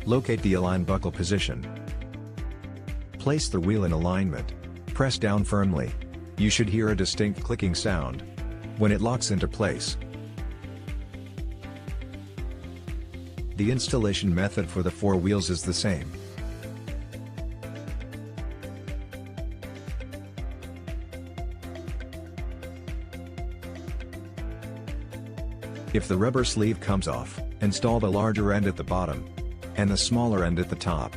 Locate the align buckle position. Place the wheel in alignment. Press down firmly. You should hear a distinct clicking sound when it locks into place. The installation method for the 4 wheels is the same. If the rubber sleeve comes off, install the larger end at the bottom and the smaller end at the top.